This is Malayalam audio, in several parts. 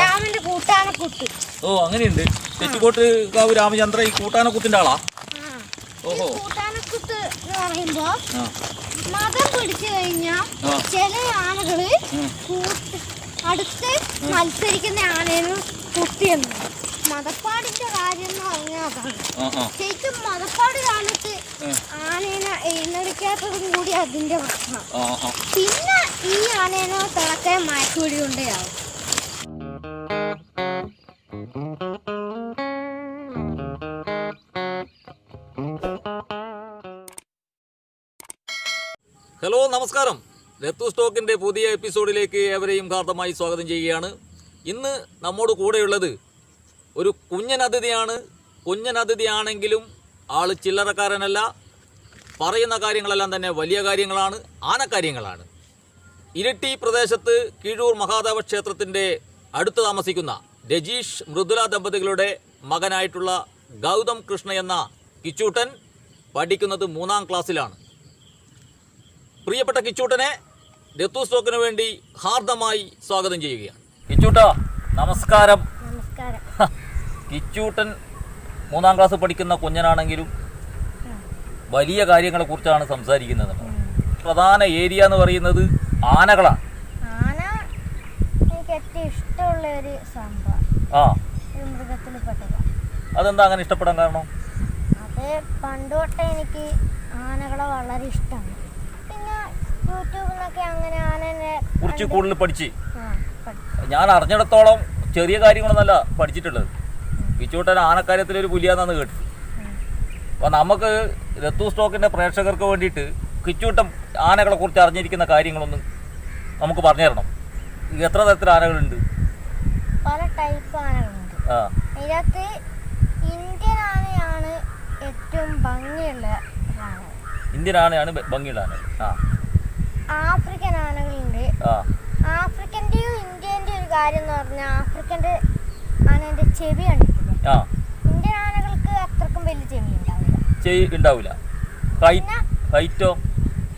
രാമന്റെ കൂട്ടാനക്കുത്ത്. ഓ അങ്ങനെയുണ്ട്. തെച്ചിക്കോട്ട് കാവ് രാമചന്ദ്ര ഈ കൂട്ടാനക്കുത്തിന്റെ ആളാ? ഓഹോ. കൂട്ടാനക്കുത്ത് എന്ന് പറയുമ്പോ മതം പിടിച്ചു കഴിഞ്ഞാൽ ചില ആനകള് അടുത്ത് മത്സരിക്കുന്ന ആനേന് കുത്തിയെന്ന്. മതപ്പാടിന്റെ കാര്യം എന്ന് പറഞ്ഞാൽ അതാണ്. ശരിക്കും മതപ്പാട് കാലത്ത് ആനേനെ എഴുന്നള്ളിക്കാത്തതും കൂടി അതിന്റെ പ്രശ്നം. പിന്നെ ഈ ആനേനെ തിളക്കാൻ മയക്കുപിടി കൊണ്ടേയാവും. ഹലോ, നമസ്കാരം. രത്തു സ്റ്റോക്കിൻ്റെ പുതിയ എപ്പിസോഡിലേക്ക് ഏവരെയും ഹാർദമായി സ്വാഗതം ചെയ്യുകയാണ്. ഇന്ന് നമ്മോട് കൂടെയുള്ളത് ഒരു കുഞ്ഞൻ അതിഥിയാണ്. കുഞ്ഞൻ അതിഥിയാണെങ്കിലും ആൾ ചില്ലറക്കാരനല്ല. പറയുന്ന കാര്യങ്ങളെല്ലാം തന്നെ വലിയ കാര്യങ്ങളാണ്, ആനക്കാര്യങ്ങളാണ്. ഇരിട്ടി പ്രദേശത്ത് കീഴൂർ മഹാദേവ ക്ഷേത്രത്തിൻ്റെ അടുത്ത് താമസിക്കുന്ന രജീഷ് മൃദുല ദമ്പതികളുടെ മകനായിട്ടുള്ള ഗൗതം കൃഷ്ണ എന്ന കിച്ചൂട്ടൻ പഠിക്കുന്നത് 3ാം ക്ലാസ്സിലാണ്. പ്രിയപ്പെട്ട കിച്ചൂട്ടനെ രത്തു സ്റ്റോക്കിന് വേണ്ടി ഹാർദമായി സ്വാഗതം ചെയ്യുകയാണ്. കിച്ചൂട്ട നമസ്കാരം. കിച്ചൂട്ടൻ 3ാം ക്ലാസ് പഠിക്കുന്ന കുഞ്ഞനാണെങ്കിലും വലിയ കാര്യങ്ങളെ കുറിച്ചാണ് സംസാരിക്കുന്നത്. പ്രധാന ഏരിയ എന്ന് പറയുന്നത് ആനകളാണ്. ആന എനിക്ക് ഏറ്റവും ഇഷ്ടമുള്ള ഒരു സംഭവം. മൃഗത്തിൽപ്പെട്ടതാണ്. അതെന്താ അങ്ങനെ ഇഷ്ടപ്പെടാൻ കാരണം? അത് പണ്ട് തൊട്ടേ എനിക്ക് ആനകളെ വളരെ ഇഷ്ടമാണ്. പിന്നെ യൂട്യൂബിൽ നിന്നൊക്കെ അങ്ങനെ ആനനെ കുറിച്ച് കൂടുതൽ പഠിച്ച് ഞാൻ അറിഞ്ഞിടത്തോളം ചെറിയ കാര്യങ്ങളൊന്നല്ല പഠിച്ചിട്ടുള്ളത്. കിച്ചൂട്ടൻ ആനക്കാര്യത്തിലൊരു പുലിയാന്നാണ് കേട്ടത്. അപ്പോൾ നമുക്ക് രത്തു സ്റ്റോക്കിൻ്റെ പ്രേക്ഷകർക്ക് വേണ്ടിയിട്ട് കിച്ചൂട്ടൻ ആനകളെ കുറിച്ച് അറിഞ്ഞിരിക്കുന്ന കാര്യങ്ങളൊന്നും നമുക്ക് പറഞ്ഞു തരണം. എത്ര തരത്തിൽ ആനകളുണ്ട്? പല ടൈപ്പ് ആനകളുണ്ട്. അതിനകത്ത് ഇന്ത്യൻ ആനയാണ് ഏറ്റവും ഭംഗിയുള്ള ആന. ഇന്ത്യൻ ആനയാണ് ഭംഗിയുള്ള ആന. ആഫ്രിക്കൻ ആനകളുണ്ട്. ആഫ്രിക്കൻ്റെയും ഇന്ത്യൻ്റെയും ഒരു കാര്യം എന്ന് പറഞ്ഞാൽ ആഫ്രിക്കൻ്റെ ആനേൻ്റെ ചെവി കണ്ടിട്ടില്ല. ഇന്ത്യൻ ആനകൾക്ക് അത്രക്കും വലിയ ചെവി ഉണ്ടാവില്ല. ഹൈറ്റോ?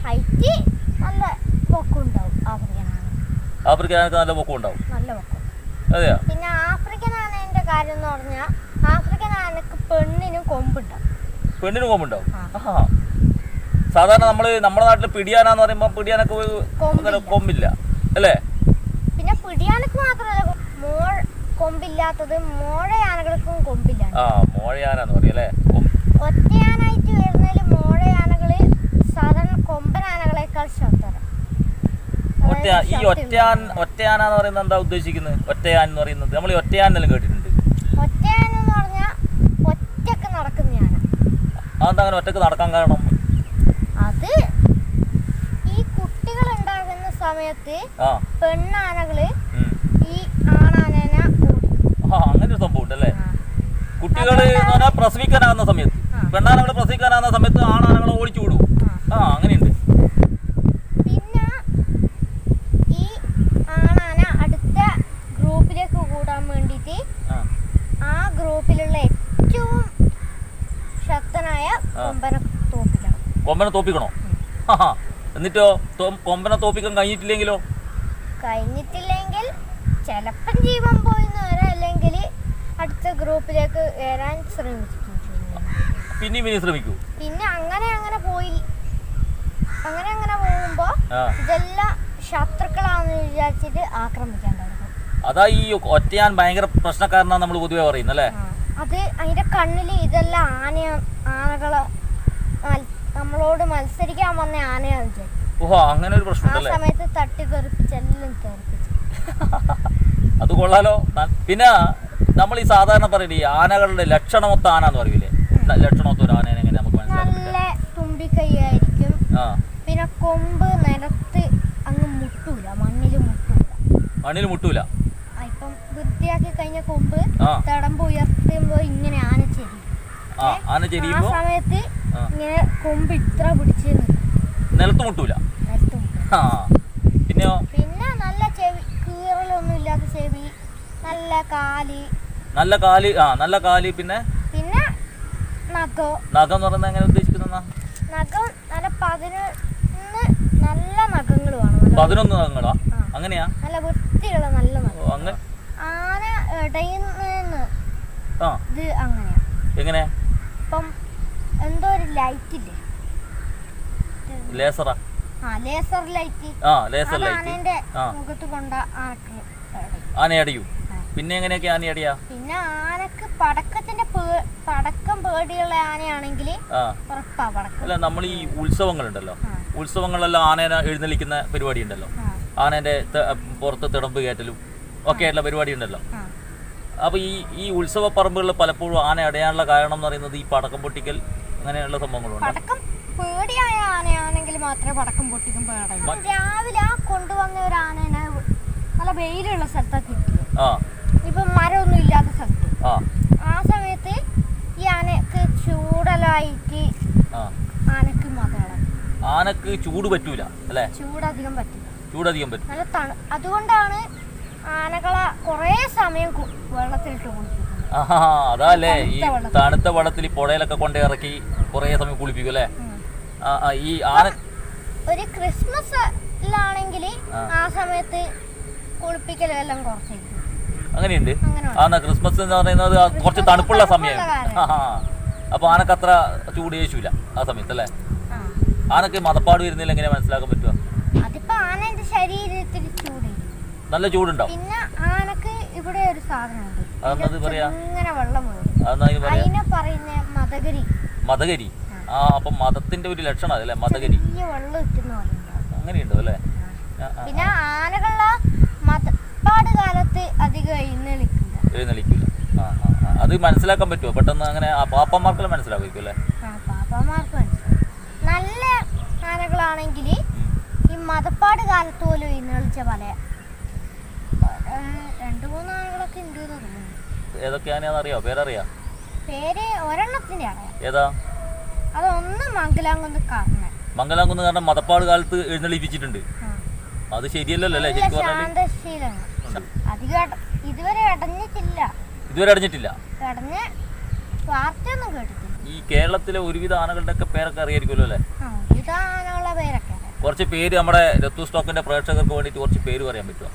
ഹൈറ്റ് നല്ല പൊക്കം ഉണ്ടാവും. ആഫ്രിക്കൻ ആനക്ക് നല്ല പൊക്കം ഉണ്ടാവും. നല്ല പൊക്കം. അതെയാ? പിന്നെ ആഫ്രിക്കൻ ആനേൻ്റെ കാര്യം എന്ന് പറഞ്ഞാൽ ആഫ്രിക്കൻ ആനക്ക് പെണ്ണിനും കൊമ്പുണ്ടാവും. പെണ്ണിന് കൊമ്പുണ്ടാവും. സാധാരണ നമ്മുടെ നാട്ടിൽ പിടിയാനാന്ന് പറയുമ്പോൾ പിടിയാനക്ക് കൊമ്പില്ല അല്ലേ? പിന്നെ പിടിയാനക്ക് മാത്രമല്ല കൊമ്പില്ലാത്തത് മോഴയാനകൾക്കും കൊമ്പില്ല. മോഴയാനെന്ന് പറയല്ലേ? ഒറ്റയാനായിട്ട് വരുന്നതിൽ മോഴയാനകള് സാധാരണ കൊമ്പൻ ആനകളെക്കാൾ ശക്തരാണ്. ഈ ഒറ്റയാന എന്ന് പറയുന്നത് എന്താ ഉദ്ദേശിക്കുന്നത്? ഒറ്റയാൻ എന്ന് പറയുന്നത് നമ്മൾ ഒറ്റയാൻ എന്നെല്ലാം കേട്ടിട്ടുണ്ട്. ഒറ്റയാൻ എന്ന് പറഞ്ഞാൽ ഒറ്റക്ക് നടക്കുന്ന ആന. അതെന്താ അങ്ങനെ ഒറ്റക്ക് നടക്കാൻ കാരണം? അത് ഈ കുട്ടികൾ ഉണ്ടാകുന്ന സമയത്ത് പെണ്ണാനകള് ഈ ആണാനേനെ അങ്ങനെ ഒരു സംഭവം ഉണ്ടല്ലേ? കുട്ടികള് എന്ന് പറഞ്ഞാൽ പ്രസവിക്കാനാകുന്ന സമയത്ത് പെണ്ണാനകള് പ്രസവിക്കാനാകുന്ന സമയത്ത് ആണാനകളെ ഓടിച്ചു വിടും. അങ്ങനെയുണ്ട്. പിന്നെ ഈ ആണാന അടുത്ത ഗ്രൂപ്പിലേക്ക് കൂടാൻ വേണ്ടിയിട്ട് ആ ഗ്രൂപ്പിലുള്ള ഏറ്റവും ശക്തനായ കൊമ്പനെ തോപ്പിക്കണോ? എന്നിട്ടോ കൊമ്പനെ തോപ്പിക്കാൻ കഴിഞ്ഞിട്ടില്ലെങ്കിലോ? കഴിഞ്ഞിട്ടില്ലെങ്കിൽ ചിലപ്പം ജീവൻ പോയിന്ന് വരാം, അല്ലെങ്കിൽ അടുത്ത ഗ്രൂപ്പിലേക്ക് വരാൻ ശ്രമിച്ചിട്ടുണ്ട്. പിന്നെ ശ്രമിക്കൂ. പിന്നെ അങ്ങനെ പോകുമ്പോ ഇതെല്ലാം ശത്രുക്കളാണെന്ന് വിചാരിച്ചിട്ട് ആക്രമിക്കാൻ തുടങ്ങും. അതാ ഈ ഒറ്റയാൻ ഭയങ്കര പ്രശ്നക്കാരനാണ് നമ്മൾ പൊതുവെ പറയുന്നത് അല്ലേ? അത് അതിന്റെ കണ്ണില് ഇതെല്ലാം ആനകളെ നമ്മളോട് മത്സരിക്കാൻ വന്ന ആനയാന്ന് വിചാരിക്കും. അങ്ങനെ ഒരു പ്രശ്നം. ആ സമയത്ത് തട്ടി തെറിപ്പിച്ചെല്ലാം തെറിപ്പിച്ചു. അത് കൊള്ളാലോ. പിന്നെ നമ്മൾ ഈ സാധാരണ പറയില്ലേ ഈ ആനകളുടെ ലക്ഷണമൊത്ത ആന എന്ന് പറയൂലേ? ലക്ഷണമൊത്ത ഒരു ആനേനെ എങ്ങനെ നമുക്ക് മനസ്സിലാക്കാം? നല്ല തുമ്പിക്കൈയായിരിക്കും. പിന്നെ കൊമ്പ് നിലത്ത് അങ്ങ് മുട്ടൂല, മണ്ണിൽ മുട്ടൂല. ഇപ്പം വൃത്തിയാക്കി കഴിഞ്ഞ കൊമ്പ് തടമ്പ് ഉയർത്തുമ്പോ ഇങ്ങനെ ആന ചെരിയും. ആ സമയത്ത് ഇങ്ങനെ കൊമ്പ് ഇത്ര പിടിച്ച് നിലത്ത് മുട്ടൂല. പിന്നെ നല്ല ചെവി, കീറലൊന്നും ഇല്ലാത്ത ചെവി, നല്ല കാല്. പിന്നെ നഖം എന്ന് പറയുന്നത് എങ്ങനെ ഉദ്ദേശിക്കുന്ന? നഖം നല്ല 11 നഖങ്ങൾ വേണം. 11 നഖങ്ങളാ? അങ്ങനെയാ? നല്ല വൃത്തിയുള്ള നല്ല നഖം. പെടയുന്ന ആ ഇത് അങ്ങനെയാ. എങ്ങനെ? ഇപ്പം എന്തോ ഒരു ലൈറ്റ് ഇല്ലേ, ലേസറാ? Laser light. ലേസർ ലൈറ്റ് ആനേന്റെ മുഖത്ത് കൊണ്ട ആന അടിയും. പിന്നെ എങ്ങനെയൊക്കെ ആന അടിയാ? പിന്നെ ആനക്ക് പടക്കം പേടിയുള്ള ആനയാണെങ്കിൽ ഉറപ്പാ പടക്കം. അല്ല, നമ്മൾ ഈ ഉത്സവങ്ങളുണ്ടല്ലോ, ഉത്സവങ്ങളിലെല്ലാം ആനേനെ എഴുന്നള്ളിക്കുന്ന പരിപാടി ഉണ്ടല്ലോ, ആനേന്റെ പുറത്ത് തിടമ്പ് കയറ്റലും ഒക്കെ ആയിട്ടുള്ള പരിപാടി ഉണ്ടല്ലോ. അപ്പൊ ഈ ഉത്സവ പറമ്പുകളിൽ പലപ്പോഴും ആന അടയാനുള്ള കാരണം എന്ന് പറയുന്നത് ഈ പടക്കം പൊട്ടിക്കൽ അങ്ങനെയുള്ള സംഭവങ്ങളുണ്ട്. പടക്കം പേടിയായ ആനയാണെങ്കിൽ മാത്രമേ പടക്കം പൊട്ടിക്കും പേടിയും. രാവിലെ കൊണ്ടുവന്ന ഒരു ആനേനെ നല്ല വെയിലുള്ള സ്ഥലത്തൊക്കെ കിട്ടിയത്, ഇപ്പൊ മരമൊന്നും ഇല്ലാത്ത സ്ഥലത്ത്. ആ സമയത്ത് ഈ ആനക്ക് ചൂടലായിട്ട് ആനക്ക് ചൂട് പറ്റൂല അല്ലേ? ചൂടധികം പറ്റില്ല. പറ്റും. അതുകൊണ്ടാണ് ആനകളെ കൊറേ സമയം വെള്ളത്തിലിട്ട് കുളിപ്പിക്കുന്നത്. അതല്ലേ, ഈ തണുത്ത വെള്ളത്തിൽ പുഴയിലൊക്കെ കൊണ്ട് ഇറക്കി കൊറേ സമയം കുളിപ്പിക്കും അല്ലേ? ഈ ആന ഒരു ക്രിസ്മസിലാണെങ്കിൽ ആ സമയത്ത് കുളിപ്പിക്കലും എല്ലാം കുറച്ചേക്കും. അങ്ങനെയുണ്ട്. ക്രിസ്മസ് എന്ന് പറയുന്നത് കുറച്ച് തണുപ്പുള്ള സമയം. അപ്പൊ ആനക്ക് അത്ര ചൂട് യേശൂല ആ സമയത്ത് അല്ലേ? ആനക്ക് മതപ്പാട് വരുന്നില്ല, എങ്ങനെ മനസ്സിലാക്കാൻ പറ്റുക? അതിപ്പോ ആനന്റെ ശരീരത്തിൽ ചൂട്, നല്ല ചൂടുണ്ടാവും. പിന്നെ ആനക്ക് ഇവിടെ ഒരു സാധനമുണ്ട്, ഇങ്ങനെ വെള്ളം അതിനെ പറയുന്ന മതകരി. മതകരി? അപ്പൊ മതത്തിന്റെ ഒരു ലക്ഷണം അതല്ലേ മതകരി? വെള്ളം ഇട്ടുന്ന അങ്ങനെയുണ്ടോ അല്ലേ? പിന്നെ ആനകളുടെ മതപ്പാട് കാലത്ത് അധികം എഴുന്നള്ളിക്കില്ല. അത് മനസ്സിലാക്കാൻ പറ്റുമോ പെട്ടെന്ന്? അങ്ങനെ പാപ്പന്മാർക്കെല്ലാം മനസ്സിലാവുമായിരിക്കും അല്ലേ? പാപ്പന്മാർക്ക് മനസ്സിലാവും. നല്ല ആനകളാണെങ്കിൽ ഈ മതപ്പാട് കാലത്ത് പോലും എഴുന്നള്ളിച്ച പല 2-3 ആനകളൊക്കെ ഉണ്ട് തോന്നുന്നു. ഏതൊക്കെ ആനയാണെന്ന് അറിയോ? പേരറിയാ? പേര് ഒരെണ്ണത്തിന്റെ അറിയാം. ഏതാ? അതൊന്ന് മംഗലാംകുന്ന് കാർണൻ. മംഗലാംകുന്ന് കാരണം മതപ്പാട് കാലത്ത് എഴുന്നള്ളിപ്പിച്ചിട്ടുണ്ട്. അത് ശരിയല്ലല്ലോ അല്ലേ? ഇതുവരെ അടഞ്ഞിട്ടില്ല. അടഞ്ഞ വാർത്തയൊന്നും കേട്ടിട്ടില്ല. ഈ കേരളത്തിലെ ഒരുവിധ ആനകളുടെ ഒക്കെ പേരൊക്കെ അറിയായിരിക്കുമല്ലോ അല്ലേ? ആനകളുടെ പേരൊക്കെ കുറച്ച് പേര് നമ്മുടെ രത്തു സ്റ്റോക്കിന്റെ പ്രേക്ഷകർക്ക് വേണ്ടിയിട്ട് കുറച്ച് പേര് പറയാൻ പറ്റുമോ?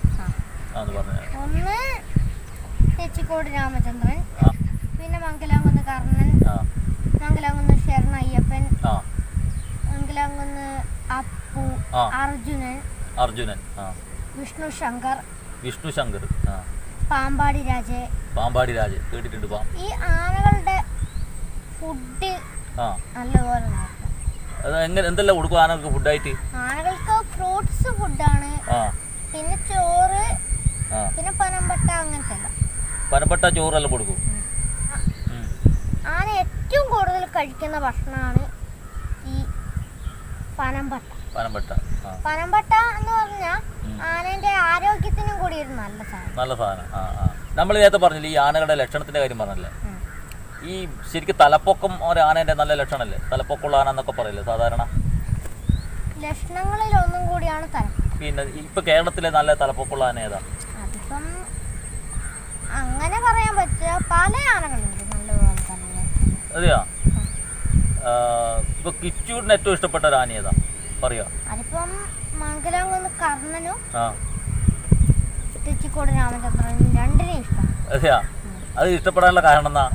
ഒന്ന് തെച്ചിക്കോട് രാമചന്ദ്രൻ, പിന്നെ മംഗലാംകുന്ന് കർണൻ, മംഗലാംകുന്ന് ശരണയ്യപ്പൻ, മംഗലാംകുന്ന് അപ്പു, അർജുനൻ, വിഷ്ണു ശങ്കർ, പാമ്പാടി രാജ കേട്ടിട്ടുണ്ട്. ഈ ആനകളുടെ ഫുഡ് നല്ലപോലെ എന്തെല്ലാം കൊടുക്കും ആനകൾക്ക് ഫുഡായിട്ട്? ആനകൾക്ക് ഫ്രൂട്ട്സ് ഫുഡാണ്, പിന്നെ ചോറ്, പിന്നെ പനമ്പട്ട, അങ്ങനത്തെ പനമ്പട്ട ചോറെല്ലാം കൊടുക്കും. ആന ഏറ്റവും കൂടുതൽ കഴിക്കുന്ന ഭക്ഷണമാണ് ഈ പനമ്പട്ട. പനമ്പട്ട എന്ന് പറഞ്ഞാൽ ആനന്റെ ആരോഗ്യത്തിനും കൂടി ഒരു നല്ല സാധനം. നമ്മൾ നേരത്തെ പറഞ്ഞില്ലേ ഈ ആനകളുടെ ലക്ഷണത്തിന്റെ കാര്യം പറഞ്ഞല്ലേ? ഈ ശരിക്കും തലപ്പൊക്കം ഒരു ആനേന്റെ നല്ല ലക്ഷണമല്ലേ? തലപ്പൊക്കമുള്ള ആന എന്നൊക്കെ പറയില്ലേ സാധാരണ? ലക്ഷണങ്ങളിൽ ഒന്നും കൂടിയാണ് തലപ്പൊക്കം. പിന്നെ ഇപ്പൊ കേരളത്തിലെ നല്ല തലപ്പൊക്കമുള്ള ആന ഏതാ? അതിപ്പം അങ്ങനെ പറയാൻ പറ്റില്ല, പല ആനകളുണ്ട് നല്ലപോലെ തന്നെ. അതെയോ? ഇപ്പൊ കിച്ചൂരിന് ഏറ്റവും ഇഷ്ടപ്പെട്ട ഒരു ആന ഏതാ പറയാ? അതിപ്പം മംഗലാംകുന്ന് കർണനും തെച്ചിക്കോട് രാമചന്ദ്രനും രണ്ടിനെയും ഇഷ്ടമാണ്. അതെയാ? അത് ഇഷ്ടപ്പെടാനുള്ള കാരണം എന്നാ?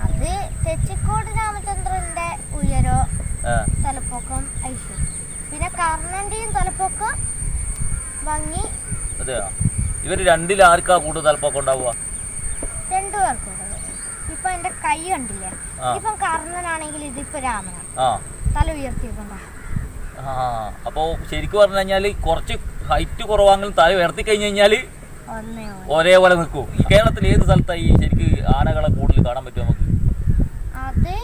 അത് തെച്ചിക്കോട് രാമചന്ദ്രന്റെ ഉയരോ തലപ്പൊക്കം ഐശ്വര്യം, പിന്നെ കർണന്റെയും തലപ്പൊക്കം ഭംഗി. അതെയോ? ഇവര് രണ്ടിൽ ആർക്കാ കൂടുതൽ തലപ്പൊക്കം ഉണ്ടാവുക? രണ്ടുപേർക്കും. ഇപ്പൊ എന്റെ കൈ കണ്ടില്ലേ, ഇപ്പം കർണനാണെങ്കിൽ ഇതിപ്പോ രാമനാണ്, തല ഉയർത്തിയിട്ടുണ്ടോ? അപ്പൊ ശരിക്കും പറഞ്ഞു കഴിഞ്ഞാല് കുറച്ച് ഹൈറ്റ് കുറവാണെങ്കിലും തല ഉയർത്തി കഴിഞ്ഞു കഴിഞ്ഞാല് ഒരേപോലെ നിൽക്കും. ഈ കേരളത്തിൽ ഏത് സ്ഥലത്തായി ശരിക്ക് ആനകളെ കൂടുതൽ കാണാൻ പറ്റും നമുക്ക്? അത്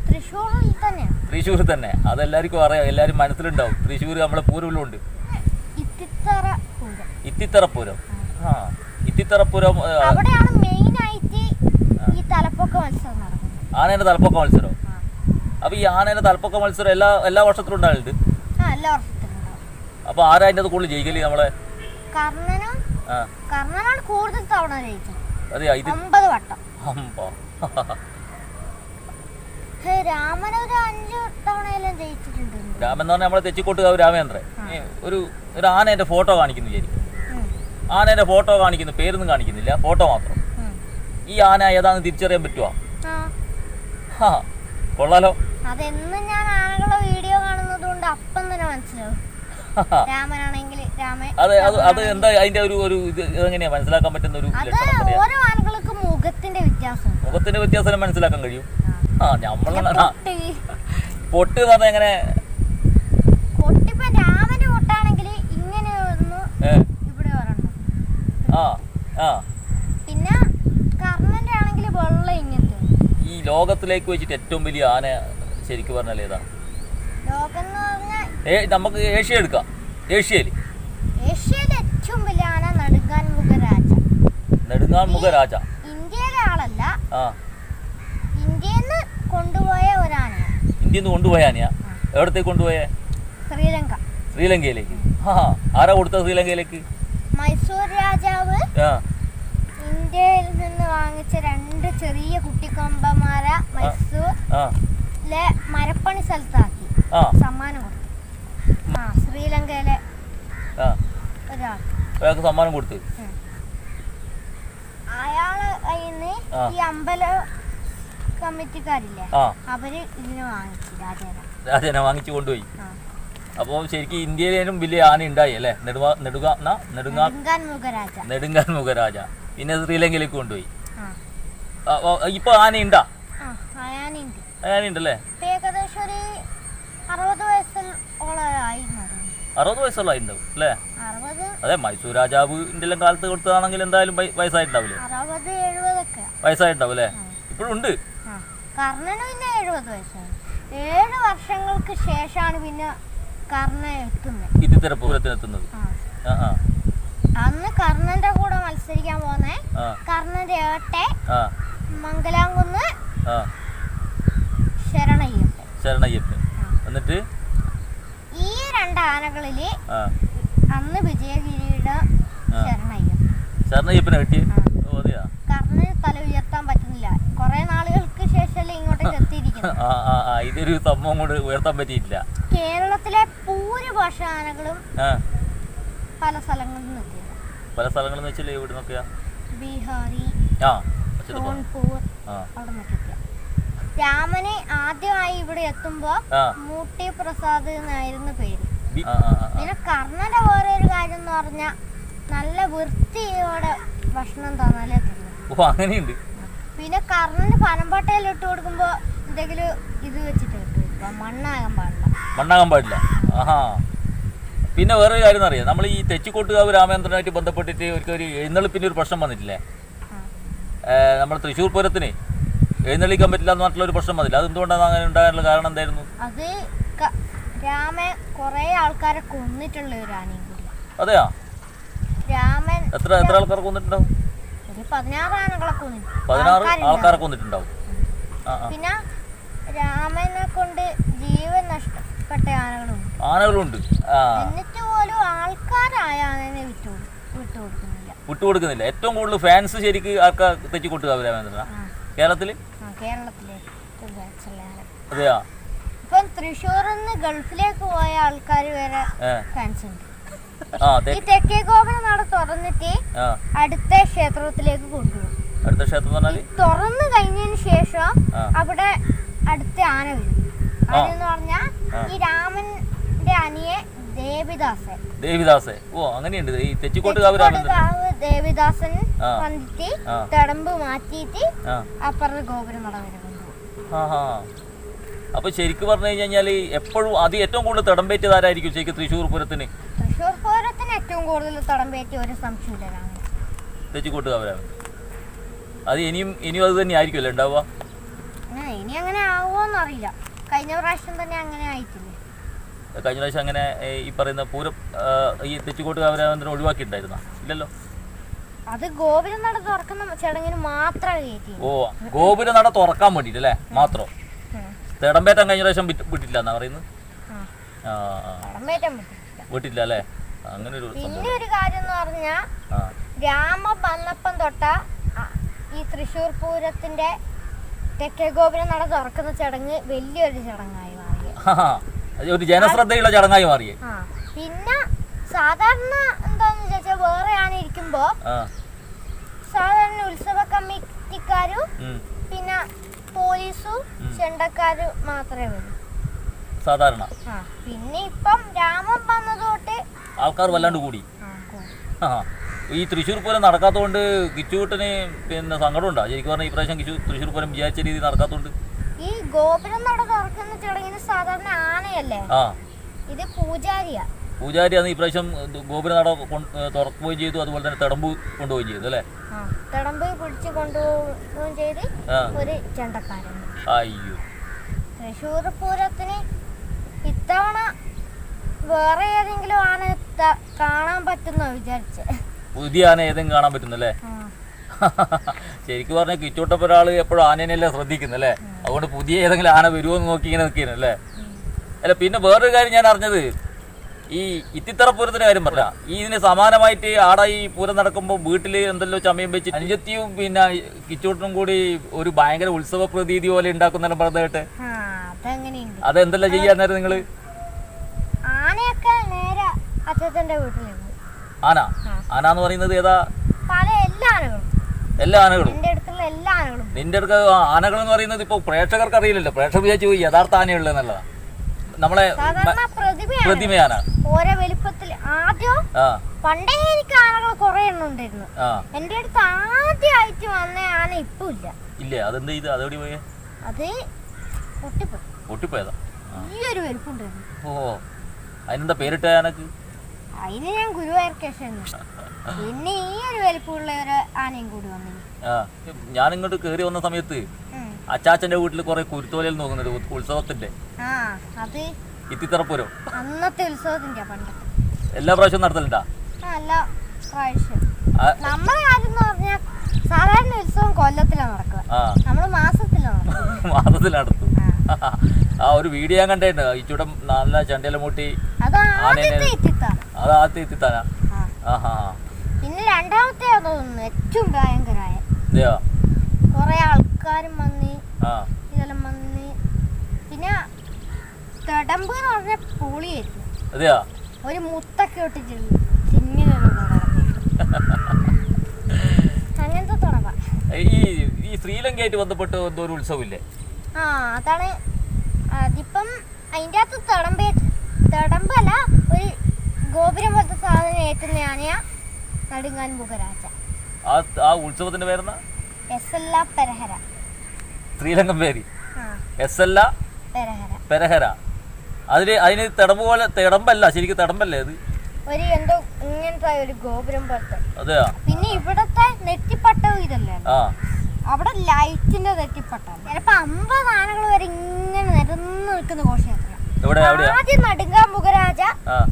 തൃശ്ശൂർ തന്നെ. അതെല്ലാവർക്കും അറിയാം, എല്ലാവരും മനസ്സിലുണ്ടാവും. തൃശ്ശൂർ നമ്മളെ പൂരമുണ്ട്, ഇത്തിത്തറപ്പൂരം. അവിടെയാണ് മെയിൻ ആയിട്ട് ഈ തലപ്പൊക്ക മത്സരം നടക്കുന്നത്. ആനേന്റെ തലപ്പൊക്ക മത്സരം. അപ്പൊ ഈ ആനേന്റെ തലപ്പൊക്ക മത്സരം എല്ലാ വർഷത്തിലും ഉണ്ടാവുന്നുണ്ട്. അപ്പൊ ആരാ അതിന്റെ കൂടുതൽ ജയിക്കല്? നമ്മളെ കർണനാണ് കൂടുതൽ തവണ ജയിച്ചത്. അതെയാ? 9 വട്ടം. രാമൻ ഒരു 5 തവണയെല്ലാം ജയിച്ചിട്ടുണ്ട്. രാമൻ എന്ന് പറഞ്ഞാൽ നമ്മളെ തെച്ചിക്കോട്ടുകാവ് രാമേന്ദ്രൻ. ഒരു ആനേന്റെ ഫോട്ടോ കാണിക്കുന്നു ശരി. ആനേന്റെ ഫോട്ടോ കാണിക്കുന്നു, പേരൊന്നും കാണിക്കുന്നില്ല, ഫോട്ടോ മാത്രം. ഈ ആന ഏതാണെന്ന് തിരിച്ചറിയാൻ പറ്റുമോ? ആ കൊള്ളാലോ. അതെന്നും ഞാൻ ആനകളെ വീഡിയോ കാണുന്നത് കൊണ്ട് അപ്പം തന്നെ മനസ്സിലാവും. രാമനാണെങ്കിൽ രാമൻ. അത് എന്താ അതിന്റെ ഒരു ഇതെങ്ങനെയാ മനസ്സിലാക്കാൻ പറ്റുന്ന ഒരു ലക്ഷണം? ഓരോ ആനകൾക്ക് മുഖത്തിന്റെ വ്യത്യാസം മനസ്സിലാക്കാൻ കഴിയും. പൊട്ട് എന്ന് പറഞ്ഞാൽ എങ്ങനെ? പൊട്ടിപ്പോ രാമന്റെ പൊട്ടാണെങ്കിൽ ഇങ്ങനെ ഒന്ന് ഇവിടെ വരണം. പിന്നെ കർണന്റെ ആണെങ്കിൽ വെള്ളം ഇങ്ങനത്തെ. ഈ ലോകത്തിലേക്ക് വെച്ചിട്ട് ഏറ്റവും വലിയ ആന ശരിക്കും പറഞ്ഞാൽ ഏതാണ്? നമുക്ക് ഏഷ്യ എടുക്കാം. ഏഷ്യയില് ഏറ്റവും വലിയ ആന നെടുങ്ങാൻമുഖ രാജ. ഇന്ത്യയിലെ ആളല്ല, ഇന്ത്യന്ന് കൊണ്ടുപോയ ഒരാന. ഇന്ത്യന്ന് കൊണ്ടുപോയ ആനയാ? എവിടത്തേക്ക് കൊണ്ടുപോയേ? ശ്രീലങ്കയിലേക്ക്. ആരാ കൊടുത്തത് ശ്രീലങ്കയിലേക്ക്? മൈസൂർ രാജാവ് ഇന്ത്യയിൽ നിന്ന് വാങ്ങിച്ച 2 ചെറിയ കുട്ടിക്കൊമ്പന്മാരെ മൈസൂരിലെ മരപ്പണി സ്ഥലത്താക്കി സമ്മാനം കൊടുത്തു. ശ്രീലങ്കയിലെ ഒരാൾക്ക് സമ്മാനം കൊടുത്തു. അയാള് കയ്യിന്ന് ഈ അമ്പല കമ്മിറ്റിക്കാരില്ലേ, അവര് ഇതിനെ വാങ്ങിച്ചു. രാജേനെ വാങ്ങിച്ചു കൊണ്ടുപോയി. അപ്പോൾ ശരിക്കും ഇന്ത്യയിലും വലിയ ആന ഉണ്ടായി അല്ലേ? നെടുങ്ങാൻമുഖ രാജ. പിന്നെ ശ്രീലങ്കയിലേക്ക് കൊണ്ടുപോയി. ഇപ്പൊ ആനയുണ്ടാ? ആനയുണ്ടല്ലേ? ഏകദേശം ഒരു 60 വയസ്സുള്ള ആയിട്ടുണ്ടാവും അല്ലേ? അതെ, മൈസൂർ രാജാവിന്റെ എല്ലാം കാലത്ത് കൊടുത്തതാണെങ്കിൽ എന്തായാലും വയസ്സായിട്ടുണ്ടാവില്ലേ? 60-70 വയസ്സായിട്ടുണ്ടാവും അല്ലേ? ഇപ്പോഴും ഉണ്ട്. കർണന് പിന്നെ 70 വയസ്സാണ്. 7 വർഷങ്ങൾക്ക് ശേഷമാണ് പിന്നെ കർണൻ എത്തുന്നത്, ഇതിത്തരപൂരത്തിനെത്തുന്നത്. അന്ന് കർണന്റെ കൂടെ മത്സരിക്കാൻ പോന്നെ കർണന്റെ ഏട്ടെ മംഗലാംകുന്ന് ശരണയ്യപ്പൻ. എന്നിട്ട് ഈ 2 ആനകളില് അന്ന് വിജയകിരീടം ശരണയ്യപ്പനെ കിട്ടി. കർണന് തല ഉയർത്താൻ പറ്റുന്നില്ല. കുറെ നാളുകൾക്ക് ശേഷമല്ലേ ഇങ്ങോട്ടേക്ക് എത്തിയിരിക്കുന്നത്. ഇതൊരു സംഭവം കൊണ്ട് ഉയർത്താൻ പറ്റിയിട്ടില്ല. കേരളത്തിലെ ഭൂരിഭാഷ ആനകളും പല സ്ഥലങ്ങളിൽ നിന്ന് എത്തിയത്. പല സ്ഥലങ്ങളിൽ നിന്ന് വെച്ചാൽ എവിടെ നോക്കിയാ? ബീഹാറി, സോൺപൂർ, അവിടെ നിന്നൊക്കെ. രാമന് ആദ്യമായി ഇവിടെ എത്തുമ്പോ മൂട്ടി പ്രസാദ് എന്നായിരുന്നു പേര്. പിന്നെ കർണന്റെ വേറെ ഒരു കാര്യം എന്ന് പറഞ്ഞാൽ നല്ല വൃത്തിയോടെ ഭക്ഷണം തന്നാലേ അങ്ങനെയുണ്ട്. പിന്നെ കർണന് പനമ്പട്ടയിൽ ഇട്ട് കൊടുക്കുമ്പോ എന്തെങ്കിലും ഇത് വെച്ചിട്ട് ഇട്ടു കൊടുക്കുക. മണ്ണാകാൻ പാടില്ല. പിന്നെ വേറൊരു കാര്യം അറിയാം, നമ്മൾ ഈ തെച്ചിക്കോട്ടുകാവ് രാമേന്ദ്രനായിട്ട് ബന്ധപ്പെട്ടിട്ട് ഒരു എഴുന്നള്ളിപ്പിന്റെ ഒരു പ്രശ്നം വന്നിട്ടില്ലേ? നമ്മൾ തൃശ്ശൂർ പൂരത്തിന് എഴുന്നള്ളിക്കാൻ പറ്റില്ല എന്ന് പറഞ്ഞിട്ടുള്ള ഒരു പ്രശ്നം വന്നില്ല. അത് എന്തുകൊണ്ടാണ് അങ്ങനെ ഉണ്ടാകാനുള്ള കാരണം എന്തായിരുന്നു? അത് രാമൻ കുറെ ആൾക്കാരെ കൊന്നിട്ടുള്ള ഒരു ആനയും കൂടി. അതെയാ? രാമൻ എത്ര ആൾക്കാരെ കൊന്നിട്ടുണ്ടാവും? 16 ആനകളെ കൊന്നിട്ടുണ്ട്. 16 ആൾക്കാരെ കൊന്നിട്ടുണ്ടാവും. പിന്നെ രാമനെ കൊണ്ട് ജീവൻ നഷ്ടപ്പെട്ട ആനകളുണ്ട്. എന്നിട്ട് പോലും ആൾക്കാരായ ആനനെ വിട്ടുകൊടുക്കുന്നില്ല. ഏറ്റവും കൂടുതൽ ഫാൻസ് ശരിക്ക് ആൾക്കാർ തെച്ചിക്കോട്ടുകാവ് രാമേന്ദ്രനാ കേരളത്തില്. അതെയാ? ഇപ്പം തൃശ്ശൂർന്ന് ഗൾഫിലേക്ക് പോയ ആൾക്കാർ വരെ ഫാൻസ് ഉണ്ട്. ഈ തെക്കേ ഗോപുരം നട തുറന്നിട്ട് അടുത്ത ക്ഷേത്രത്തിലേക്ക് കൊണ്ടുപോകും. അടുത്ത ക്ഷേത്രം തുറന്നു കഴിഞ്ഞതിന് ശേഷം അവിടെ അടുത്ത ആന വരും. അതെന്ന് പറഞ്ഞാ ഈ രാമന്റെ അനിയെ ദേവിദാസൻ. ഓ, അങ്ങനെയുണ്ട്. ഈ തെച്ചിക്കോട്ടുകാവ് ദേവിദാസൻ വന്നിട്ട് തടമ്പ് മാറ്റിയിട്ട് അപ്പുറത്തെ ഗോപുരം നട വരെ കൊണ്ടുപോകും. അപ്പൊ ശരിക്കും പറഞ്ഞു കഴിഞ്ഞാൽ എപ്പോഴും അത് ഏറ്റവും കൂടുതൽ തടമ്പേറ്റതാരായിരിക്കും ശരിക്കും തൃശ്ശൂർ പൂരത്തിന്? തൃശ്ശൂർ പൂരത്തിന് ഏറ്റവും കൂടുതൽ തടമ്പേറ്റ ഒരു സംശയമില്ല തെച്ചിക്കോട്ടുകാവരാണ്. അത് ഇനിയും അത് തന്നെ ആയിരിക്കുമല്ലോ ഉണ്ടാവുക. ഇനി അങ്ങനെ ആവുമോന്ന് അറിയില്ല. കഴിഞ്ഞ പ്രാവശ്യം തന്നെ അങ്ങനെ ആയിട്ടില്ലേ? കഴിഞ്ഞ പ്രാവശ്യം അങ്ങനെ ഈ പറയുന്ന പൂരം ഈ തെച്ചിക്കോട്ടുകാവരാമേന്ദ്രൻ ഒഴിവാക്കിയിട്ടുണ്ടായിരുന്ന ഇല്ലല്ലോ. അത് ഗോപുരം നട തുറക്കുന്ന ചടങ്ങിന് മാത്രം. ഓ, ഗോപുരം നട തുറക്കാൻ വേണ്ടിട്ടല്ലേ മാത്രം? തിടമ്പേറ്റം കഴിഞ്ഞ പ്രാവശ്യം വിട്ടില്ല എന്നാ പറയുന്നത്. വിട്ടില്ല അല്ലേ? അങ്ങനെ ഒരു പിന്നെ ഒരു കാര്യം എന്ന് പറഞ്ഞാ രാമ വന്നപ്പം തൊട്ട ഈ തൃശ്ശൂർ പൂരത്തിന്റെ തെക്കേ ഗോപുരം നട തുറക്കുന്ന ചടങ്ങ് വലിയൊരു ചടങ്ങായി മാറി. ഒരു ജനശ്രദ്ധയുള്ള ചടങ്ങായി മാറിയേ. പിന്നെ സാധാരണ എന്താന്ന് വെച്ചാൽ വേറെ ആന ഇരിക്കുമ്പോ സാധാരണ ഉത്സവ കമ്മിറ്റി പിന്നെ പോലീസും ചെണ്ടക്കാരും മാത്രമേ വരൂ സാധാരണ. പിന്നെ ഇപ്പം രാമൻ വന്നതോട്ട് ആൾക്കാർ വല്ലാണ്ട് കൂടി. ഈ തൃശ്ശൂർ പൂരം നടക്കാത്തതുകൊണ്ട് കിച്ചുകൂട്ടന് പിന്നെ സങ്കടമുണ്ടോ? ശരിക്കും പറഞ്ഞാൽ ഇപ്രാവശ്യം തൃശ്ശൂർ പൂരം വിചാരിച്ച രീതി നടക്കാത്തതുകൊണ്ട്. ഈ ഗോപുരം നട തുറക്കുന്ന ചടങ്ങിന് സാധാരണ ആനയല്ലേ, ഇത് പൂജാരിയാ. പൂജാരിയാണ് ഇപ്രാവശ്യം ഗോപുര നട തുറക്കുകയും ചെയ്തു, അതുപോലെ തന്നെ തിടമ്പ് കൊണ്ടുപോവുകയും ചെയ്തു അല്ലേ? തിടമ്പ് പിടിച്ച് കൊണ്ടുപോവുകയും ചെയ്ത് ഒരു ചെണ്ടക്കാരൻ. അയ്യോ, തൃശ്ശൂർ പൂരത്തിന് ഇത്തവണ വേറെ ഏതെങ്കിലും ആന കാണാൻ പറ്റുന്ന വിചാരിച്ചേ. പുതിയ ആന ഏതെങ്കിലും കാണാൻ പറ്റുന്നല്ലേ? ശരിക്കും പറഞ്ഞാൽ കിച്ചോട്ടപ്പ ഒരാൾ എപ്പോഴും ആനേനെല്ലാം ശ്രദ്ധിക്കുന്നല്ലേ, അതുകൊണ്ട് പുതിയ ഏതെങ്കിലും ആന വരുമോ എന്ന് നോക്കി ഇങ്ങനെ നിൽക്കുന്നല്ലേ. അല്ല, പിന്നെ വേറൊരു കാര്യം ഞാൻ അറിഞ്ഞത്, ഈ ഇത്തിത്തറ പൂരത്തിന്റെ കാര്യം പറഞ്ഞ ഇതിന് സമാനമായിട്ട് ആടെ ഈ പൂരം നടക്കുമ്പോൾ വീട്ടിൽ എന്തെല്ലോ ചമയം വെച്ച് അനുജത്തിയും പിന്നെ കിച്ചോട്ടനും കൂടി ഒരു ഭയങ്കര ഉത്സവ പ്രതീതി പോലെ ഉണ്ടാക്കുന്ന പറഞ്ഞിട്ട് അതെന്തെല്ലാം ചെയ്യാൻ നേരം നിങ്ങള്? ആനയൊക്കെ നേരെ അച്ഛന്റെ വീട്ടിൽ. ആന എന്ന് പറയുന്നത് ഏതാ? എല്ലാ ആനകളും. നിന്റെ അടുക്ക ആനകൾ എന്ന് പറയുന്നത് ഇപ്പൊ പ്രേക്ഷകർക്ക് അറിയില്ലല്ലോ, പ്രേക്ഷകർ വിചാരിച്ചു പോയി യഥാർത്ഥ ആനയുള്ളതെന്നുള്ളതാ. നമ്മളെ പ്രതിമയാന ഓരോ വലിപ്പത്തിൽ. ആദ്യം പണ്ടേ എനിക്ക് ആനകൾ കുറെ എണ്ണം ഉണ്ടായിരുന്നു. എന്റെ അടുത്ത് ആദ്യമായിട്ട് വന്ന ആന ഇപ്പൊ ഇല്ല. ഇല്ലേ? അതെന്താ ഇത്? അതെവിടെ പോയേ? അത് പൊട്ടിപ്പോയതാ. ഈ ഒരു വലിപ്പുണ്ടായിരുന്നു. ഓ, അതിനെന്താ പേരിട്ട ആനക്ക്? അതിന് ഞാൻ ഗുരുവായൂർ കേശവൻ. പിന്നെ ഈ ഒരു വലിപ്പമുള്ള ഒരു ആനയും കൂടി വന്നു. ഞാൻ ഇങ്ങോട്ട് കേറി വന്ന സമയത്ത് അച്ചാച്ചന്റെ വീട്ടിൽ കുറെ കുരുത്തോലയിൽ നോക്കുന്നുണ്ട് ഉത്സവത്തിന്റെ. അത് ഇത്തിത്തറപ്പൂരം അന്നത്തെ ഉത്സവത്തിന്റെ എല്ലാ പ്രാവശ്യവും നടത്തലുണ്ടാ? എല്ലാ പ്രാവശ്യം. നമ്മളെ കാര്യം എന്ന് പറഞ്ഞാൽ സാധാരണ ഉത്സവം കൊല്ലത്തിലാണ് നടക്കുക, നമ്മള് മാസത്തിലാണ് നടത്തും. ആ ഒരു വീഡിയോ ഞാൻ കണ്ടേണ്ട, ഇച്ചൂടെ നല്ല ചണ്ടയില മൂട്ടി. അത് ആദ്യത്തെ ഇത്തിത്താന. പിന്നെ രണ്ടാമത്തെ തോന്നുന്നു ഏറ്റവും ഭയങ്കരായ. കൊറേ ആൾക്കാരും വന്ന് ഇതെല്ലാം വന്ന്. പിന്നെ തിടമ്പ് എന്ന് പറഞ്ഞ പൊളിയായിരുന്നു. ഒരു മുത്തൊക്കെ ഇട്ടിട്ടുണ്ട് അങ്ങനത്തെ തുടങ്ങ. ഈ ശ്രീലങ്കയായിട്ട് ബന്ധപ്പെട്ട് എന്തോ ഒരു ഉത്സവമില്ലേ? അതാണ്. അതിപ്പം അതിൻ്റെ അകത്ത് തിടമ്പല്ല, ഒരു ഗോപുരം പോലത്തെ സാധനം ഏറ്റുന്ന ആനയാ നടുങ്ങാൻ മുഖരാജ. ആ ഉത്സവത്തിന്റെ പേരെന്നാ? എസ്എല്ല പെരഹര. ശ്രീലങ്കൻ പേര് എസ്എല്ല പെരഹര. അതിന് തിടമ്പ് പോലെ, തിടമ്പല്ല ശരിക്കും, തിടമ്പല്ലേ അത്? ഒരു എന്തോ ഇങ്ങനത്തെ ഒരു ഗോപുരം പോലത്തെ. അതെയാ? പിന്നെ ഇവിടത്തെ നെറ്റിപ്പട്ടവും ഇതല്ലേ, അവിടെ ലൈറ്റിന്റെ നെറ്റിപ്പട്ടാണ്. ചിലപ്പോ 50 ആനകൾ വരെ ഇങ്ങനെ നിരന്ന് നിൽക്കുന്ന ഘോഷയാത്ര. ആദ്യം നടുങ്ങാൻ മുഖരാജ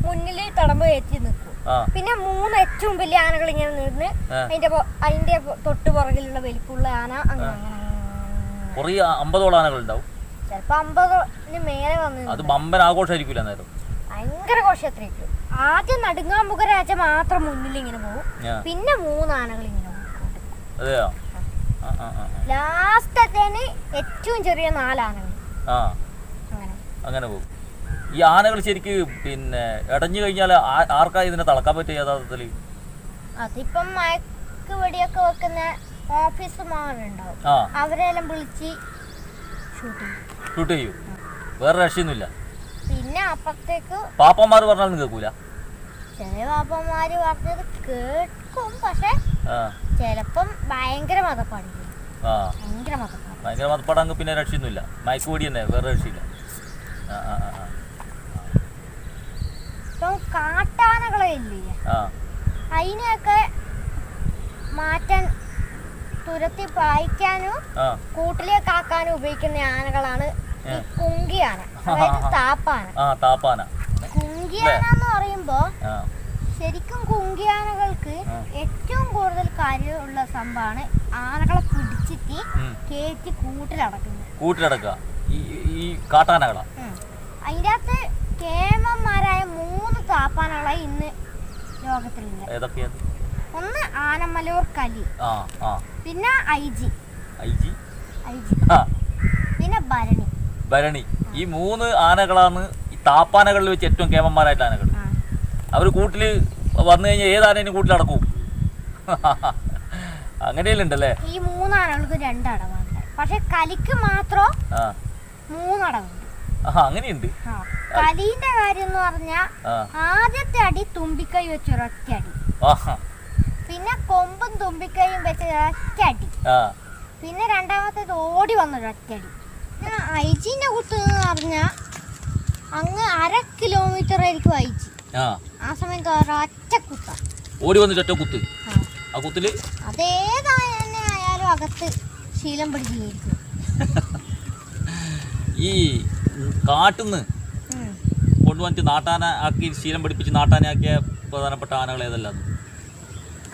മുന്നിൽ തിടമ്പ് കയറ്റി നിൽക്കും. പിന്നെ 3 ഏറ്റവും വലിയ ആനകൾ ഇങ്ങനെ നിന്ന് അതിന്റെ തൊട്ട് പുറകിലുള്ള വലിപ്പുള്ള ആന അങ്ങനെ 50 ആനകൾ ഉണ്ടാവും. ചിലപ്പോ 50 മേലെ വന്നു. അത് ബമ്പൻ ആഘോഷമായിരിക്കില്ല നേരം, ഭയങ്കര ഘോഷയാത്രയായിരിക്കും. ആദ്യം നടുങ്ങാൻ മുഖരാജ മാത്രം മുന്നിൽ ഇങ്ങനെ പോകും, പിന്നെ 3 ആനകൾ ഇങ്ങനെ പോകും. അതെയോ? ലാസ്റ്റത്തേന് ഏറ്റവും ചെറിയ 4 ആനകൾ അങ്ങനെ പോകും. ഈ ആനകൾ ശരിക്ക് പിന്നെ ഇടഞ്ഞു കഴിഞ്ഞാൽ ആർക്കാ ഇതിനെ തളക്കാൻ പറ്റിയ യഥാർത്ഥത്തില്? അതിപ്പം മയക്ക് വെടിയൊക്കെ വെക്കുന്ന ഓഫീസർമാരുണ്ടാവും, അവരെല്ലാം വിളിച്ച് ഷൂട്ട് ചെയ്യും. വേറെ രക്ഷയൊന്നുമില്ല. പിന്നെ അപ്പുറത്തേക്ക് പാപ്പന്മാര് പറഞ്ഞാലും കേൾക്കൂല. ചില പാപ്പന്മാര് പറഞ്ഞത് കേൾക്കും, പക്ഷെ ചിലപ്പം ഭയങ്കര മതപ്പാടില്ല. ഭയങ്കര മതപ്പാടാങ്ക് പിന്നെ രക്ഷയൊന്നുമില്ല. മയക്ക് വെടി തന്നെ, വേറെ രക്ഷയില്ല. കാട്ടാനകളെ ഇല്ലേ, അതിനെയൊക്കെ മാറ്റാൻ, തുരത്തി പായിക്കാനും കൂട്ടിലേക്ക് ആക്കാനും ഉപയോഗിക്കുന്ന ആനകളാണ് ഈ കുങ്കിയാന, അതായത് താപ്പാന. കുങ്കിയാന എന്ന് പറയുമ്പോ ശരിക്കും കുങ്കിയാനകൾക്ക് ഏറ്റവും കൂടുതൽ കാര്യമുള്ള സംഭവമാണ് ആനകളെ പിടിച്ചിട്ട് കയറ്റി കൂട്ടിലടക്കുക. ഈ കാട്ടാനകളാ. അതിൻ്റെ അകത്ത് കേമന്മാരായ 3 താപ്പാനകളായി ഇന്ന് ലോകത്തിലുണ്ട്. ഒന്ന് ആനമലൂർ കലി, പിന്നെ ഐജി, പിന്നെ ഭരണി. ഈ 3 ആനകളാണ് ഈ താപ്പാനകളിൽ വെച്ച് ഏറ്റവും കേമന്മാരായിട്ടുള്ള ആനകൾ. അവർ കൂട്ടില് വന്നു കഴിഞ്ഞാൽ ഏതാനേനും കൂട്ടിലടക്കും. അങ്ങനെയല്ലേ ഉണ്ടല്ലേ? ഈ 3 ആനകൾക്ക് 2 അടവാണ്. പക്ഷെ കലിക്ക് മാത്രം 3 അടവുണ്ട്. അങ്ങനെയുണ്ട്. കലീന്റെ കാര്യം എന്ന് പറഞ്ഞാൽ ആദ്യത്തെ അടി തുമ്പിക്കൈ വെച്ച് ഒരൊറ്റ അടി, പിന്നെ കൊമ്പും തുമ്പിക്കൈയും വെച്ച് ഒരൊറ്റ അടി, പിന്നെ രണ്ടാമത്തേത് ഓടി വന്നൊരൊറ്റ അടി. ഐജിന്റെ കുത്ത് എന്ന് പറഞ്ഞാൽ അങ്ങ് 1/2 കിലോമീറ്റർ ആയിരിക്കും ഐജി. ആ സമയത്ത് ഒരൊറ്റ കുത്ത ഓടി വന്നിട്ട് ഒറ്റ കുത്ത്. ആ കുത്തില് അതേതായ ആയാലും അകത്ത് ശീലം പിടിച്ചിരിക്കും. ഈ കാട്ടുന്ന് കൊണ്ടുവന്നിട്ട് നാട്ടാന ആക്കി ശീലം പഠിപ്പിച്ച് നാട്ടാനാക്കിയ പ്രധാനപ്പെട്ട ആനകൾ ഏതെല്ലാം?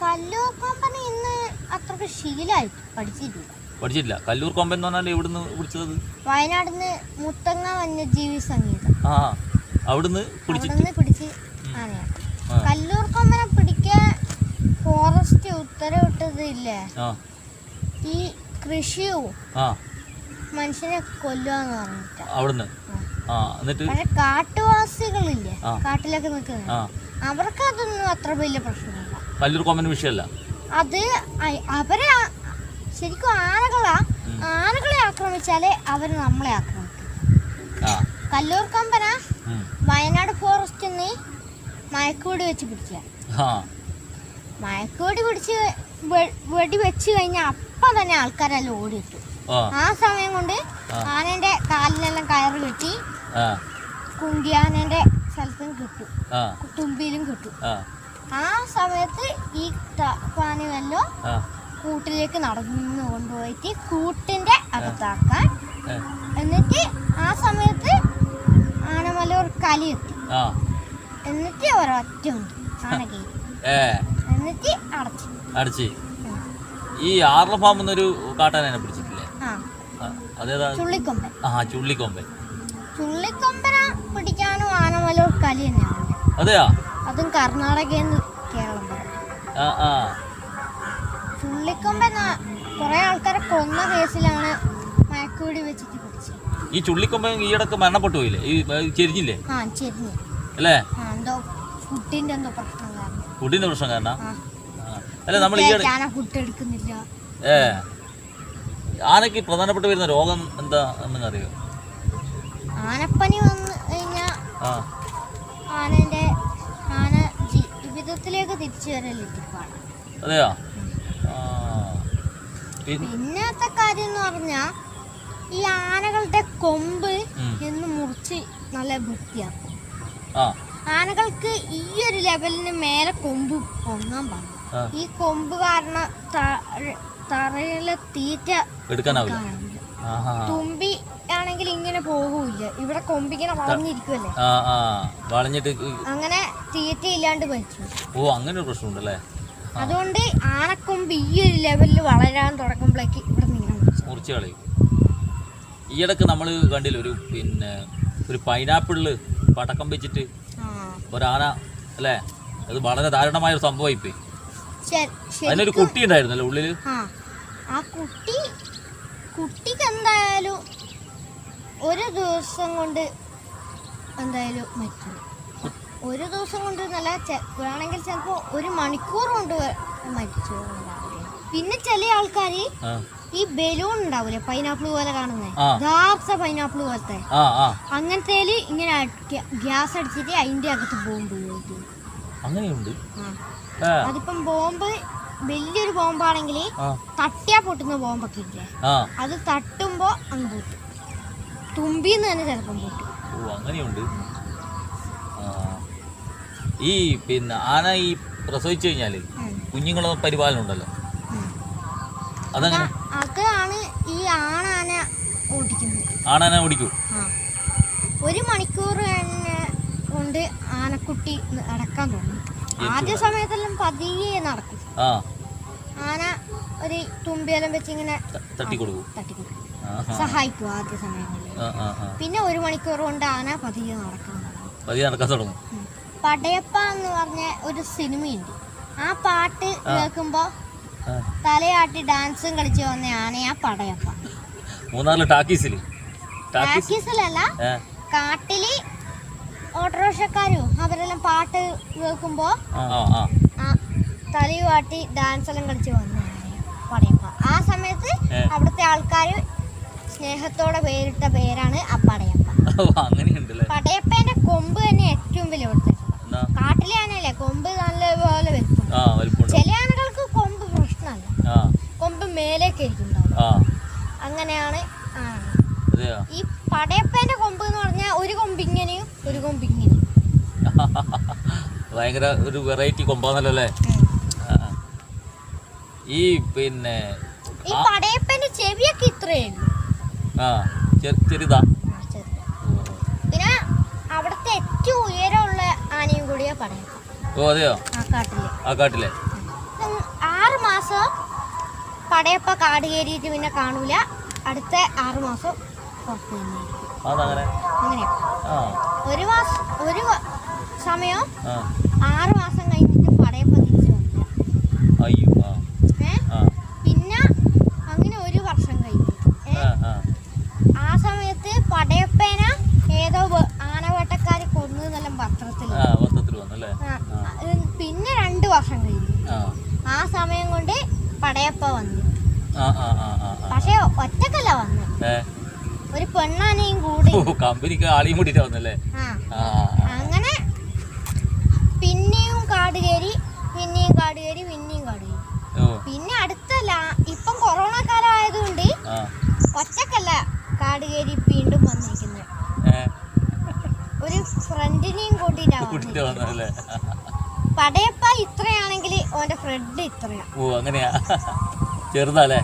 കല്ലൂർ കൊമ്പൻ ഇന്ന് അത്രക്ക് ശീലമായിട്ട് പഠിച്ചിട്ടില്ല. കല്ലൂർ കൊമ്പൻ എന്ന് പറഞ്ഞാൽ എവിടുന്ന് പിടിച്ചത്? വയനാടിന്ന് മുത്തങ്ങ വന്യജീവി സംഗീതം അവിടുന്ന് പിടിച്ച് ആനയാണ്. കല്ലൂർ കൊമ്പനെ പിടിക്കാൻ ഫോറസ്റ്റ് ഉത്തരവിട്ടതില്ലേ, ഈ കൃഷിയും മനുഷ്യനെ കൊല്ലുകയെന്ന് പറഞ്ഞിട്ട് അവിടുന്ന്. പക്ഷെ കാട്ടുവാസികളില്ലേ, കാട്ടിലൊക്കെ നിൽക്കുന്നത്, അവർക്ക് അതൊന്നും അത്ര വലിയ പ്രശ്നമില്ല. കല്ലൂർ കൊമ്പന് വിഷയമല്ല അത്. അവരെ ശരിക്കും ആനകളെ ആക്രമിച്ചാലേ അവര് നമ്മളെ ആക്രമിക്കും. കല്ലൂർ കൊമ്പന വയനാട് ഫോറസ്റ്റിൽ നിന്ന് മയക്കുവെടി വെച്ച് പിടിച്ച, മയക്കുവെടി പിടിച്ച് വെടി വെച്ച് കഴിഞ്ഞാൽ അപ്പം തന്നെ ആൾക്കാരെല്ലാം ഓടിയിട്ടു. ആ സമയം കൊണ്ട് ആനന്റെ കാലിനെല്ലാം കയറ് കെട്ടി കുങ്കിയാനന്റെ സ്ഥലത്തും കിട്ടും, തുമ്പിയിലും കിട്ടും. ആ സമയത്ത് ഈ പാനുവല്ലോ കൂട്ടിലേക്ക് നടന്നു കൊണ്ടുപോയിട്ട് കൂട്ടിന്റെ അകത്താക്കാൻ, എന്നിട്ട് ആ സമയത്ത് ആനമല ഒരു കലിയെത്തി, എന്നിട്ട് ഒരൊറ്റ ഉണ്ട് ആന കയറി, എന്നിട്ട് അടച്ചു. ഈ ആർലഫാമെന്നൊരു കാട്ടാനെ പിടിച്ചിട്ടില്ലേ? അതേതാ? ചുള്ളിക്കൊമ്പൻ. ചുള്ളിക്കൊമ്പനെ പിടിക്കാനും ആനമലൂർ കലി തന്നെയാണ്. അതെയാ? അതും കർണാടകയിൽ നിന്ന് കേരളം വരെ. ചുള്ളിക്കൊമ്പൻ കുറെ ആൾക്കാരെ കൊന്ന കേസിലാണ് മയക്കുവെടി വെച്ചിട്ട് പിടിച്ചത്. ഈ ചുള്ളിക്കൊമ്പൻ ഈയിടക്ക് മരണപ്പെട്ടു പോയില്ലേ? ഈ ചെരിഞ്ഞില്ലേ? ചെരിഞ്ഞു അല്ലേ? എന്തോ ഫുഡിന്റെ പ്രശ്നം കാരണം. ഫുഡിന്റെ പ്രശ്നം കാരണം? അല്ല, നമ്മൾ ഫുഡ് എടുക്കുന്നില്ല. ആനക്ക് പ്രധാനപ്പെട്ട വരുന്ന രോഗം എന്താ എന്ന് അറിയോ? ആനപ്പനി വന്നു കഴിഞ്ഞാൽ ആന ജീവിതത്തിലേക്ക് തിരിച്ചു വരലെത്തിപ്പാണ്. അതെയോ? പിന്നത്തെ കാര്യം എന്ന് പറഞ്ഞാ ഈ ആനകളുടെ കൊമ്പ് എന്ന് മുറിച്ച് നല്ല വൃത്തിയാക്കും. ആനകൾക്ക് ഈ ഒരു ലെവലിന് മേലെ കൊമ്പ് പൊങ്ങാൻ പാടില്ല. ഈ കൊമ്പ് കാരണം തറയിലെ തീറ്റ എടുക്കാനാവില്ല. തുമ്പി ആണെങ്കിൽ ഇങ്ങനെ പോകൂല്ല, ഇവിടെ കൊമ്പിങ്ങനെ വളഞ്ഞിരിക്കുമല്ലേ, വളഞ്ഞിട്ട് അങ്ങനെ തീറ്റ ഇല്ലാണ്ട് മരിച്ചു. അങ്ങനെ ഒരു പ്രശ്നമുണ്ടല്ലേ? അതുകൊണ്ട് ആനക്കൊമ്പ് ഈ ഒരു ലെവലിൽ വളരാൻ തുടങ്ങുമ്പോഴേക്ക് ഇവിടെ മുറിച്ച് കളയും. ഈയിടക്ക് നമ്മൾ കണ്ടില്ല, ഒരു പൈനാപ്പിളില് പടക്കം വെച്ചിട്ട് ഒരാന അല്ലേ? അത് വളരെ ദാരുണമായ ഒരു സംഭവമായിപ്പോയി. അതിനൊരു കുട്ടി ഉണ്ടായിരുന്നല്ലോ ഉള്ളില്. ആ കുട്ടിക്ക് എന്തായാലും ഒരു ദിവസം കൊണ്ട് എന്തായാലും മരിച്ചു. ഒരു ദിവസം കൊണ്ട് നല്ല ആണെങ്കിൽ ചിലപ്പോ 1 മണിക്കൂർ കൊണ്ട് മരിച്ചു. പിന്നെ ചില ആൾക്കാര് ഈ ബലൂൺ ഉണ്ടാവൂലേ, പൈനാപ്പിൾ പോലെ കാണുന്നത്, യഥാർത്ഥ പൈനാപ്പിൾ പോലത്തെ, അങ്ങനത്തെ ഇങ്ങനെ ഗ്യാസ് അടിച്ചിട്ട് അതിന്റെ അകത്ത് ബോംബ് ഉപയോഗിക്കും. അങ്ങനെയുണ്ട്. അതിപ്പം ബോംബ് വലിയൊരു ബോംബാണെങ്കിൽ തട്ടിയാ പൊട്ടുന്ന ബോംബൊക്കെ ഇല്ലേ, അത് തട്ടുമ്പോ അങ്ങ് പൊട്ടും. തുമ്പിന്ന് തന്നെ ചിലപ്പം പൊട്ടും. അങ്ങനെയുണ്ട്. ഈ ആന ഈ പ്രസവിച്ചു കഴിഞ്ഞാല് കുഞ്ഞുങ്ങളെ പരിപാലനം ഉണ്ടല്ലോ, അതങ്ങനെ? അതാണ് ഈ ആണാന ഓടിക്കുന്നത്. ആണാന ഓടിക്കൂ. 1 മണിക്കൂർ കൊണ്ട് ആനക്കുട്ടി നടക്കാൻ തുടങ്ങും. ആദ്യ സമയത്തെല്ലാം പതിയെ നടക്കും. ആന ഒരു തുമ്പിയെല്ലാം വെച്ച് ഇങ്ങനെ തട്ടിക്കൊടുക്കും, സഹായിക്കും ആദ്യ സമയങ്ങളിൽ. പിന്നെ 1 മണിക്കൂർ കൊണ്ട് ആന പതിയെ നടക്കാൻ തുടങ്ങും. പടയപ്പ എന്ന് പറഞ്ഞ ഒരു സിനിമയുണ്ട്. ആ പാട്ട് കേൾക്കുമ്പോ തലയാട്ടി ഡാൻസും കളിച്ച് വന്ന ആനയാ പടയപ്പ. ടാക്കീസിലല്ല, കാട്ടില് ഓട്ടോറിക്ഷക്കാരും അവരെല്ലാം പാട്ട് കേൾക്കുമ്പോ തലയുവാട്ടി ഡാൻസ് എല്ലാം കളിച്ച് വന്ന പടയപ്പ. ആ സമയത്ത് അവിടുത്തെ ആൾക്കാർ സ്നേഹത്തോടെ പേരിട്ട പേരാണ് ആ പടയപ്പ. പടയപ്പേന്റെ കൊമ്പ് തന്നെ ഏറ്റവും വലിയ ഇവിടുത്തെ. കാട്ടിലെ ആനയല്ലേ കൊമ്പ് നല്ലപോലെ വലുപ്പം. ചില ആനകൾക്ക് കൊമ്പ് പ്രശ്നമല്ല, കൊമ്പ് മേലേക്ക് ഇരിക്കുന്നുണ്ടാവും. അങ്ങനെയാണ് ഈ പടയപ്പേന്റെ കൊമ്പ് എന്ന് പറഞ്ഞാൽ ഒരു കൊമ്പ് ഇങ്ങനെയും ഒരു കൊമ്പ് ഇങ്ങനെയും. ഭയങ്കര ഒരു വെറൈറ്റി കൊമ്പാന്നല്ലേ. ഈ പിന്നെ ഈ പടയപ്പന്റെ ചെവിയൊക്കെ ഇത്രയേ ചെറുതാ. പിന്നെ അവിടുത്തെ ഏറ്റവും ഉയരമുള്ള ആനയും കൂടിയാ പടയപ്പ. ഓ അതെയോ? ആ കാട്ടിലെ 6 മാസം പടയപ്പ കാട് കയറിയിട്ട് പിന്നെ കാണൂല. അടുത്ത 6 മാസം പുറത്ത് അങ്ങനെയാ. ഒരു സമയം 6 മാസം കഴിഞ്ഞിട്ട് പടയപ്പ തിരിച്ചു വന്നില്ല. പിന്നെ അങ്ങനെ 1 വർഷം കഴിഞ്ഞു. ആ സമയത്ത് പടയപ്പേന ഏതോ ആനവേട്ടക്കാര് കൊന്നെന്നെല്ലാം പത്രത്തിൽ. പിന്നെ 2 വർഷം കഴിഞ്ഞു. ആ സമയം കൊണ്ട് പടയപ്പ വന്നു. പക്ഷെ ഒറ്റക്കല്ല വന്നു, ഒരു പെണ്ണാനയും കൂടി. അങ്ങനെ പിന്നെയും കാട് കയറി, പിന്നെയും കാട് കയറി, പിന്നെയും കാട് കയറി. പിന്നെ അടുത്തല്ല, ഇപ്പം കൊറോണ കാലം ആയതുകൊണ്ട് ഒറ്റക്കല്ല കാട് കയറി വീണ്ടും വന്നിരിക്കുന്നത്. ഒരു ഫ്രണ്ടിനെയും കൂട്ടിട്ടാണ്. പടയപ്പ ഇത്രയാണെങ്കിൽ ഓന്റെ ഫ്രണ്ട് ഇത്രയാ. ചെറുതല്ലേ?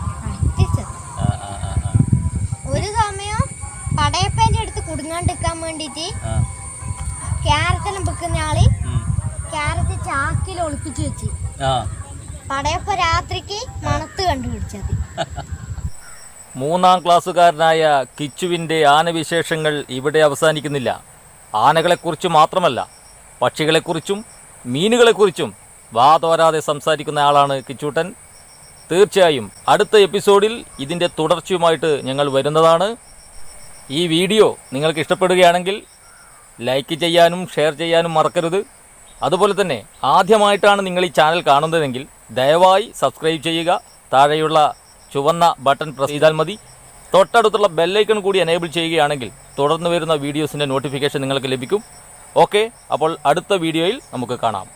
ഒരു സമയം പടയപ്പേന്റെ അടുത്ത് കുടുങ്ങാണ്ടിരിക്കാൻ വേണ്ടിട്ട് ക്യാരറ്റെല്ലാം വെക്കുന്ന ആള് ക്യാരറ്റ് ചാക്കിൽ ഒളിപ്പിച്ചു വെച്ച് പടയപ്പ രാത്രിക്ക് മണത്ത് കണ്ടുപിടിച്ചത്. 3ാം ക്ലാസ്സുകാരനായ കിച്ചുവിൻ്റെ ആനവിശേഷങ്ങൾ ഇവിടെ അവസാനിക്കുന്നില്ല. ആനകളെക്കുറിച്ച് മാത്രമല്ല, പക്ഷികളെക്കുറിച്ചും മീനുകളെക്കുറിച്ചും വാതോരാതെ സംസാരിക്കുന്ന ആളാണ് കിച്ചൂട്ടൻ. തീർച്ചയായും അടുത്ത എപ്പിസോഡിൽ ഇതിൻ്റെ തുടർച്ചയുമായിട്ട് ഞങ്ങൾ വരുന്നതാണ്. ഈ വീഡിയോ നിങ്ങൾക്ക് ഇഷ്ടപ്പെടുകയാണെങ്കിൽ ലൈക്ക് ചെയ്യാനും ഷെയർ ചെയ്യാനും മറക്കരുത്. അതുപോലെ തന്നെ ആദ്യമായിട്ടാണ് നിങ്ങൾ ഈ ചാനൽ കാണുന്നതെങ്കിൽ ദയവായി സബ്സ്ക്രൈബ് ചെയ്യുക. താഴെയുള്ള ചുവന്ന ബട്ടൺ പ്രസ് ചെയ്താൽ മതി. തൊട്ടടുത്തുള്ള ബെല്ലൈക്കൺ കൂടി എനേബിൾ ചെയ്യുകയാണെങ്കിൽ തുടർന്ന് വരുന്ന വീഡിയോസിൻ്റെ നോട്ടിഫിക്കേഷൻ നിങ്ങൾക്ക് ലഭിക്കും. ഓക്കെ, അപ്പോൾ അടുത്ത വീഡിയോയിൽ നമുക്ക് കാണാം.